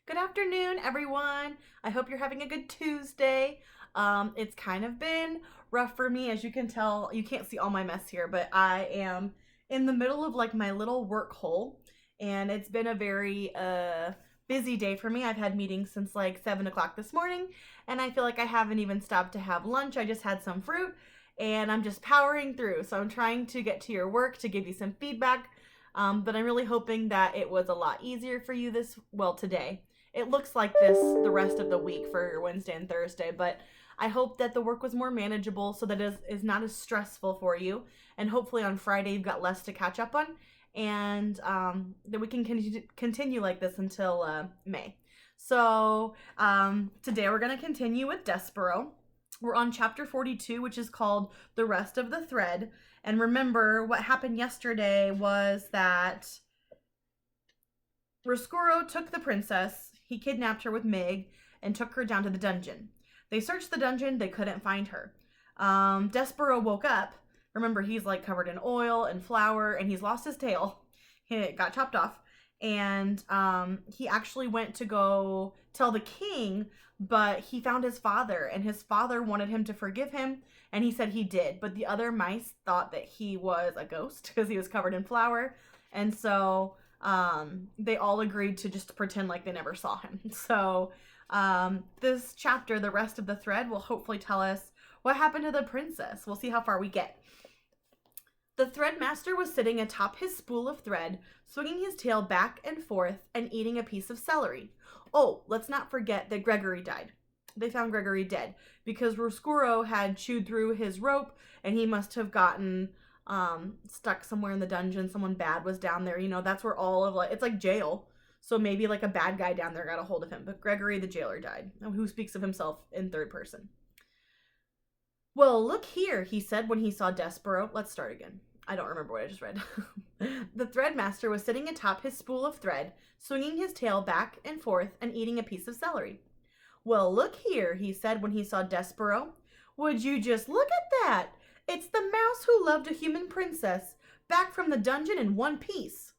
Good afternoon, everyone. I hope you're having a good Tuesday. It's kind of been rough for me, as you can tell. You can't see all my mess here, but I am in the middle of like my little work hole, and it's been a very busy day for me. I've had meetings since like 7 o'clock this morning, and I feel like I haven't even stopped to have lunch. I just had some fruit, and I'm just powering through. So I'm trying to get to your work to give you some feedback. But I'm really hoping that it was a lot easier for you today. It looks like this the rest of the week for Wednesday and Thursday, but I hope that the work was more manageable so that it is not as stressful for you. And hopefully on Friday you've got less to catch up on, and that we can continue like this until May. So today we're going to continue with Desperaux. We're on chapter 42, which is called The Rest of the Thread. And remember, what happened yesterday was that Roscuro took the princess, he kidnapped her with Meg, and took her down to the dungeon. They searched the dungeon, they couldn't find her. Desperaux woke up. Remember, he's like covered in oil and flour, and he's lost his tail. It got chopped off. And he actually went to go tell the king, but he found his father, and his father wanted him to forgive him, and he said he did. But the other mice thought that he was a ghost because he was covered in flour. And so they all agreed to just pretend like they never saw him. So this chapter, the rest of the thread, will hopefully tell us what happened to the princess. We'll see how far we get. The threadmaster was sitting atop his spool of thread, swinging his tail back and forth and eating a piece of celery. Oh, let's not forget that Gregory died. They found Gregory dead because Roscuro had chewed through his rope, and he must have gotten stuck somewhere in the dungeon. Someone bad was down there. You know, that's where all of it's like jail. So maybe like a bad guy down there got a hold of him. But Gregory the jailer died, who speaks of himself in third person. Well, look here, he said when he saw Desperaux. Let's start again. I don't remember what I just read. The threadmaster was sitting atop his spool of thread, swinging his tail back and forth and eating a piece of celery. Well, look here, he said when he saw Desperaux. Would you just look at that? It's the mouse who loved a human princess, back from the dungeon in one piece.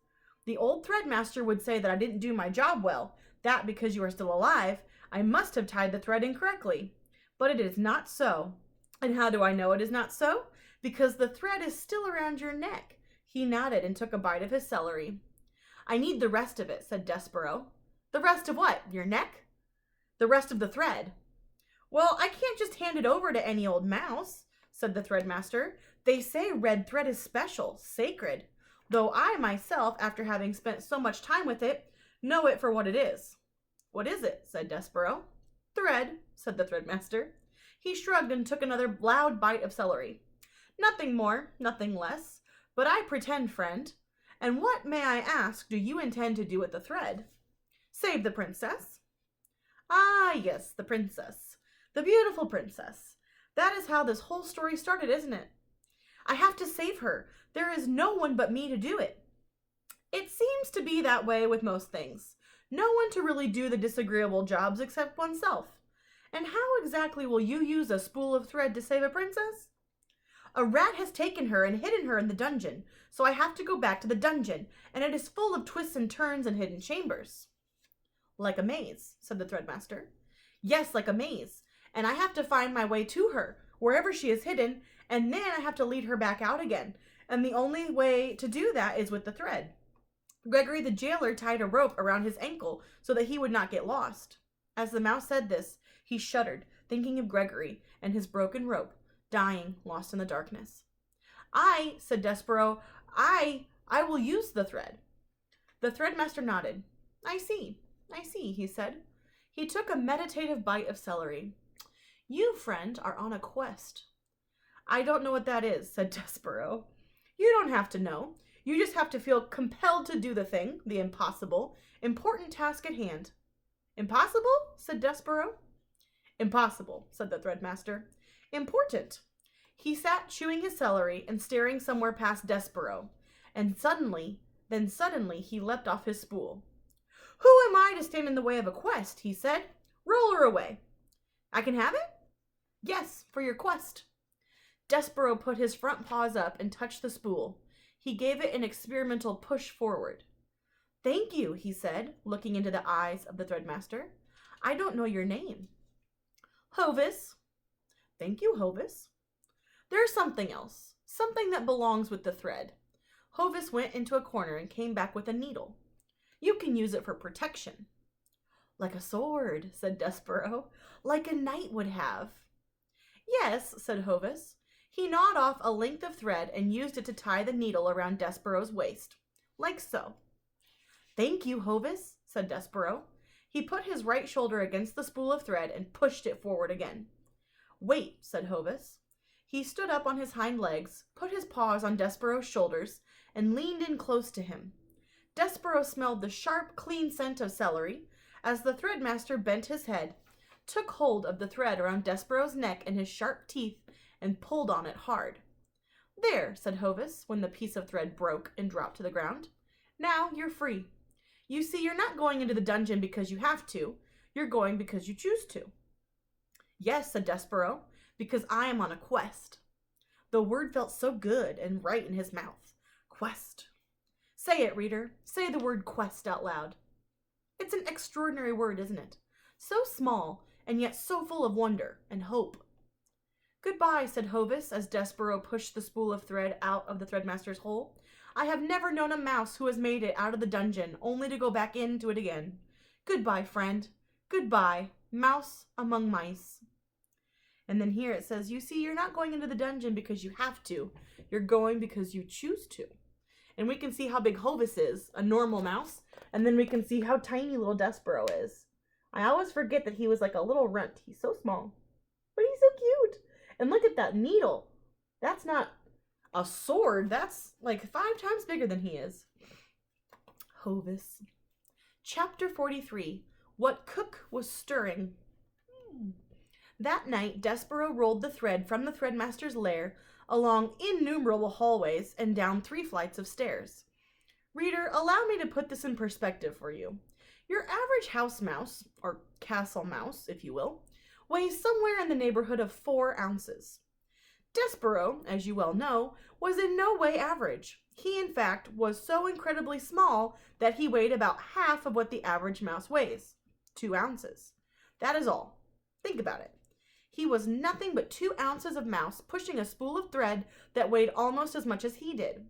The old threadmaster would say that I didn't do my job well, that because you are still alive, I must have tied the thread incorrectly. But it is not so. And how do I know it is not so? Because the thread is still around your neck. He nodded and took a bite of his celery. I need the rest of it, said Desperaux. The rest of what? Your neck? The rest of the thread. Well, I can't just hand it over to any old mouse, said the threadmaster. They say red thread is special, sacred, though I myself, after having spent so much time with it, know it for what it is. What is it? Said Desperaux. Thread, said the threadmaster. He shrugged and took another loud bite of celery. Nothing more, nothing less, but I pretend, friend. And what, may I ask, do you intend to do with the thread? Save the princess. Ah, yes, the princess. The beautiful princess. That is how this whole story started, isn't it? I have to save her. There is no one but me to do it. It seems to be that way with most things. No one to really do the disagreeable jobs except oneself. And how exactly will you use a spool of thread to save a princess? A rat has taken her and hidden her in the dungeon, so I have to go back to the dungeon, and it is full of twists and turns and hidden chambers. Like a maze, said the threadmaster. Yes, like a maze, and I have to find my way to her, wherever she is hidden, and then I have to lead her back out again, and the only way to do that is with the thread. Gregory the jailer tied a rope around his ankle so that he would not get lost. As the mouse said this, he shuddered, thinking of Gregory and his broken rope, dying, lost in the darkness. Said Desperaux, I will use the thread. The threadmaster nodded. I see, he said. He took a meditative bite of celery. You, friend, are on a quest. I don't know what that is, said Desperaux. You don't have to know. You just have to feel compelled to do the thing, the impossible, important task at hand. Impossible? Said Desperaux. Impossible, said the threadmaster. Important. He sat chewing his celery and staring somewhere past Desperaux, and suddenly he leapt off his spool. Who am I to stand in the way of a quest? He said. Roll her away. I can have it? Yes, for your quest. Desperaux put his front paws up and touched the spool. He gave it an experimental push forward. Thank you, he said, looking into the eyes of the threadmaster. I don't know your name. Hovis. Thank you, Hovis. There's something else, something that belongs with the thread. Hovis went into a corner and came back with a needle. You can use it for protection. Like a sword, said Desperaux, like a knight would have. Yes, said Hovis. He gnawed off a length of thread and used it to tie the needle around Despereaux's waist, like so. Thank you, Hovis, said Desperaux. He put his right shoulder against the spool of thread and pushed it forward again. Wait, said Hovis. He stood up on his hind legs, put his paws on Despereaux's shoulders, and leaned in close to him. Desperaux smelled the sharp, clean scent of celery as the threadmaster bent his head, took hold of the thread around Despereaux's neck in his sharp teeth, and pulled on it hard. There, said Hovis, when the piece of thread broke and dropped to the ground. Now you're free. You see, you're not going into the dungeon because you have to. You're going because you choose to. Yes, said Desperaux, because I am on a quest. The word felt so good and right in his mouth. Quest. Say it, reader. Say the word quest out loud. It's an extraordinary word, isn't it? So small, and yet so full of wonder and hope. Goodbye, said Hovis, as Desperaux pushed the spool of thread out of the threadmaster's hole. I have never known a mouse who has made it out of the dungeon, only to go back into it again. Goodbye, friend. Goodbye, mouse among mice. And then here it says, you see, you're not going into the dungeon because you have to. You're going because you choose to. And we can see how big Hovis is, a normal mouse, and then we can see how tiny little Desperaux is. I always forget that he was like a little runt. He's so small, but he's so cute. And look at that needle. That's not a sword. That's like 5 times bigger than he is. Hovis. Chapter 43. What Cook was stirring. That night, Desperaux rolled the thread from the threadmaster's lair along innumerable hallways and down 3 flights of stairs. Reader, allow me to put this in perspective for you. Your average house mouse, or castle mouse, if you will, weighs somewhere in the neighborhood of 4 ounces. Desperaux, as you well know, was in no way average. He, in fact, was so incredibly small that he weighed about half of what the average mouse weighs, 2 ounces. That is all. Think about it. He was nothing but 2 ounces of mouse pushing a spool of thread that weighed almost as much as he did.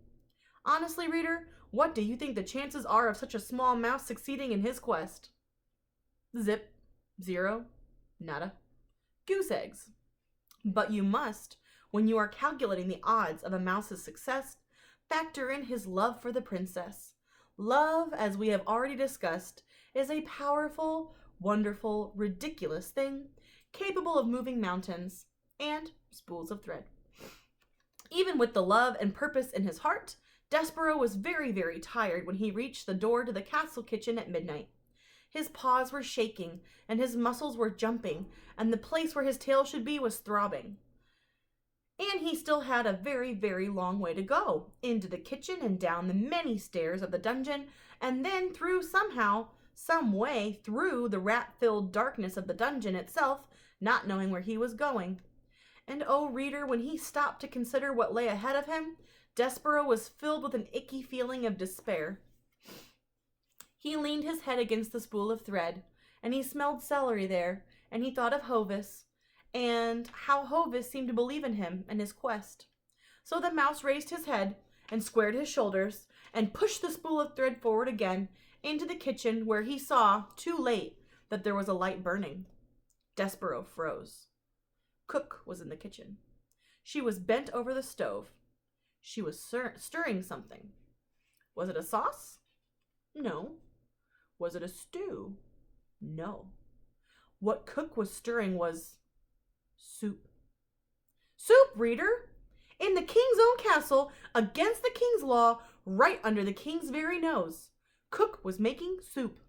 Honestly, reader, what do you think the chances are of such a small mouse succeeding in his quest? Zip. 0. Nada. Goose eggs. But you must, when you are calculating the odds of a mouse's success, factor in his love for the princess. Love, as we have already discussed, is a powerful, wonderful, ridiculous thing, capable of moving mountains and spools of thread. Even with the love and purpose in his heart, Desperaux was very, very tired when he reached the door to the castle kitchen at midnight. His paws were shaking, and his muscles were jumping, and the place where his tail should be was throbbing. And he still had a very, very long way to go, into the kitchen and down the many stairs of the dungeon, and then through somehow, some way, through the rat-filled darkness of the dungeon itself, not knowing where he was going. And oh, reader, when he stopped to consider what lay ahead of him, Desperaux was filled with an icky feeling of despair. He leaned his head against the spool of thread, and he smelled celery there, and he thought of Hovis, and how Hovis seemed to believe in him and his quest. So the mouse raised his head, and squared his shoulders, and pushed the spool of thread forward again into the kitchen, where he saw, too late, that there was a light burning. Desperaux froze. Cook was in the kitchen. She was bent over the stove. She was stirring something. Was it a sauce? No. Was it a stew? No. What Cook was stirring was soup. Soup, reader! In the king's own castle, against the king's law, right under the king's very nose. Cook was making soup.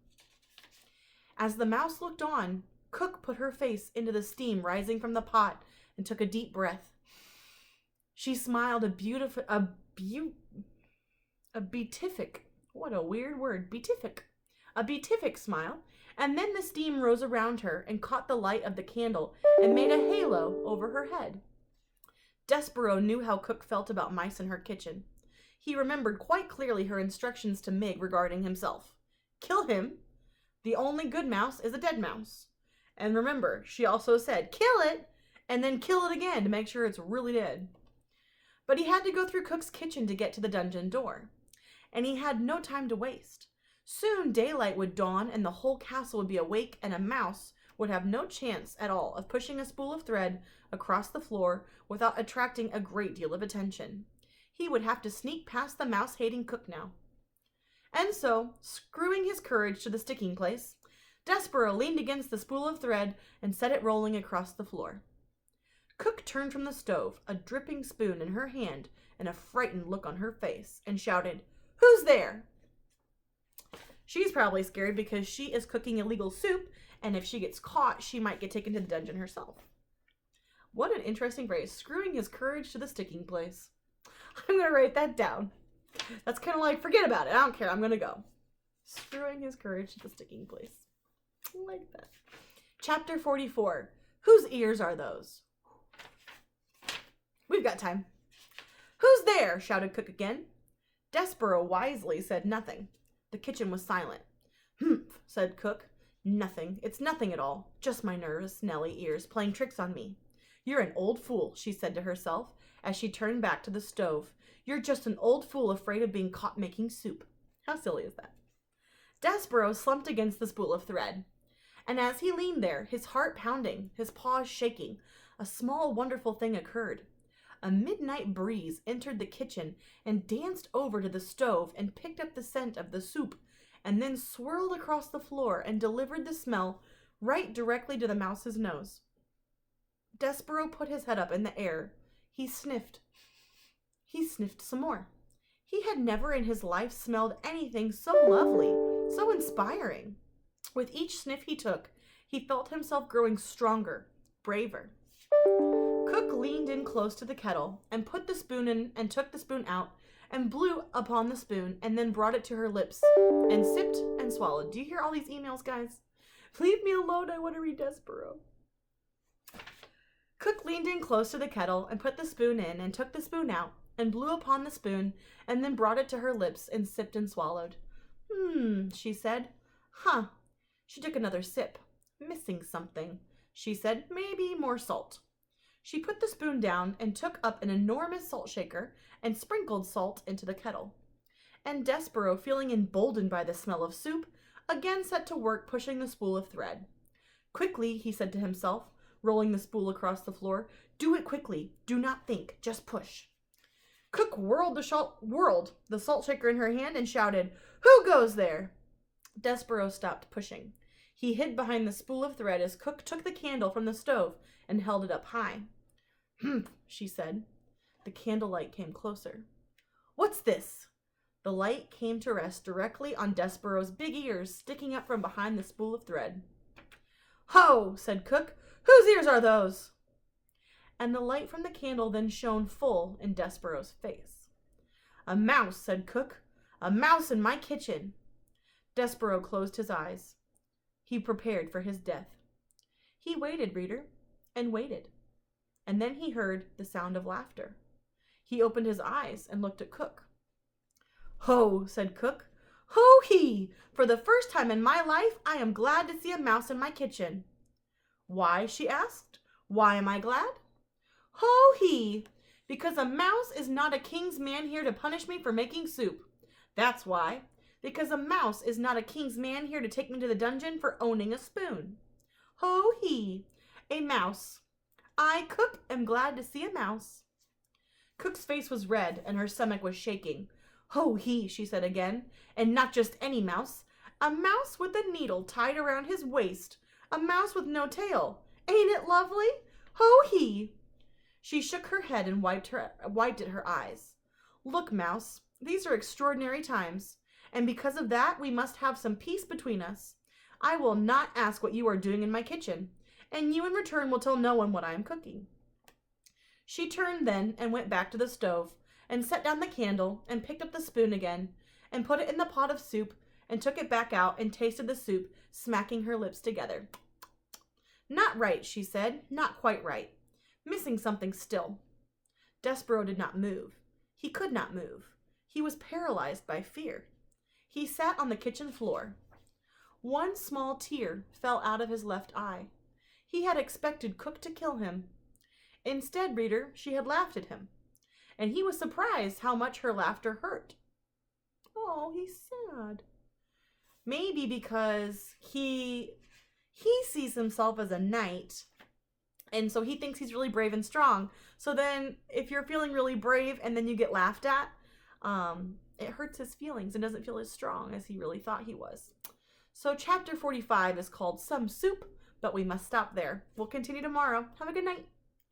As the mouse looked on, Cook put her face into the steam rising from the pot and took a deep breath. She smiled a beatific, what a weird word, a beatific smile, and then the steam rose around her and caught the light of the candle and made a halo over her head. Desperaux knew how Cook felt about mice in her kitchen. He remembered quite clearly her instructions to Mig regarding himself. Kill him. The only good mouse is a dead mouse. And remember, she also said, kill it, and then kill it again to make sure it's really dead. But he had to go through Cook's kitchen to get to the dungeon door. And he had no time to waste. Soon daylight would dawn and the whole castle would be awake, and a mouse would have no chance at all of pushing a spool of thread across the floor without attracting a great deal of attention. He would have to sneak past the mouse-hating Cook now. And so, screwing his courage to the sticking place, Desperaux leaned against the spool of thread and set it rolling across the floor. Cook turned from the stove, a dripping spoon in her hand and a frightened look on her face, and shouted, "Who's there?" She's probably scared because she is cooking illegal soup, and if she gets caught, she might get taken to the dungeon herself. What an interesting phrase, screwing his courage to the sticking place. I'm going to write that down. That's kind of like, forget about it. I don't care. I'm going to go. Screwing his courage to the sticking place. I like that. Chapter 44. Whose ears are those? We've got time. Who's there? Shouted Cook again. Desperaux wisely said nothing. The kitchen was silent. Humph, said Cook. Nothing. It's nothing at all. Just my nervous Nelly ears playing tricks on me. You're an old fool, she said to herself as she turned back to the stove. You're just an old fool afraid of being caught making soup. How silly is that? Desperaux slumped against the spool of thread. And as he leaned there, his heart pounding, his paws shaking, a small wonderful thing occurred. A midnight breeze entered the kitchen and danced over to the stove and picked up the scent of the soup, and then swirled across the floor and delivered the smell right directly to the mouse's nose. Desperaux put his head up in the air. He sniffed. He sniffed some more. He had never in his life smelled anything so lovely, so inspiring. With each sniff he took, he felt himself growing stronger, braver. Cook leaned in close to the kettle and put the spoon in and took the spoon out and blew upon the spoon and then brought it to her lips and sipped and swallowed. Do you hear all these emails, guys? Leave me alone. I want to read Desperaux. Cook leaned in close to the kettle and put the spoon in and took the spoon out and blew upon the spoon and then brought it to her lips and sipped and swallowed. She said. Huh. She took another sip. Missing something, she said. Maybe more salt. She put the spoon down and took up an enormous salt shaker and sprinkled salt into the kettle. And Desperaux, feeling emboldened by the smell of soup, again set to work pushing the spool of thread. Quickly, he said to himself, rolling the spool across the floor. Do it quickly. Do not think. Just push. Cook whirled the salt shaker in her hand and shouted, Who goes there? Desperaux stopped pushing. He hid behind the spool of thread as Cook took the candle from the stove and held it up high. Humph, she said. The candlelight came closer. What's this? The light came to rest directly on Desperaux's big ears sticking up from behind the spool of thread. Ho, said Cook. Whose ears are those? And the light from the candle then shone full in Desperaux's face. A mouse, said Cook. A mouse in my kitchen. Desperaux closed his eyes. He prepared for his death. He waited, reader, and waited. And then he heard the sound of laughter. He opened his eyes and looked at Cook. Ho, said Cook. Ho-hee! For the first time in my life, I am glad to see a mouse in my kitchen. Why? She asked. Why am I glad? Ho-hee! Because a mouse is not a king's man here to punish me for making soup. That's why. Because a mouse is not a king's man here to take me to the dungeon for owning a spoon. Ho-hee! A mouse. I, Cook, am glad to see a mouse. Cook's face was red and her stomach was shaking. Ho-hee, she said again, and not just any mouse. A mouse with a needle tied around his waist. A mouse with no tail. Ain't it lovely? Ho-hee! She shook her head and wiped at her eyes. Look, Mouse, these are extraordinary times, and because of that we must have some peace between us. I will not ask what you are doing in my kitchen, and you in return will tell no one what I am cooking. She turned then and went back to the stove, and set down the candle, and picked up the spoon again, and put it in the pot of soup, and took it back out and tasted the soup, smacking her lips together. Not right, she said, not quite right. Missing something still. Desperaux did not move. He could not move. He was paralyzed by fear. He sat on the kitchen floor. One small tear fell out of his left eye. He had expected Cook to kill him. Instead, reader, she had laughed at him, and he was surprised how much her laughter hurt. Oh, he's sad. Maybe because he sees himself as a knight, and so he thinks he's really brave and strong. So then if you're feeling really brave and then you get laughed at, it hurts his feelings and doesn't feel as strong as he really thought he was. So chapter 45 is called Some Soup, but we must stop there. We'll continue tomorrow. Have a good night.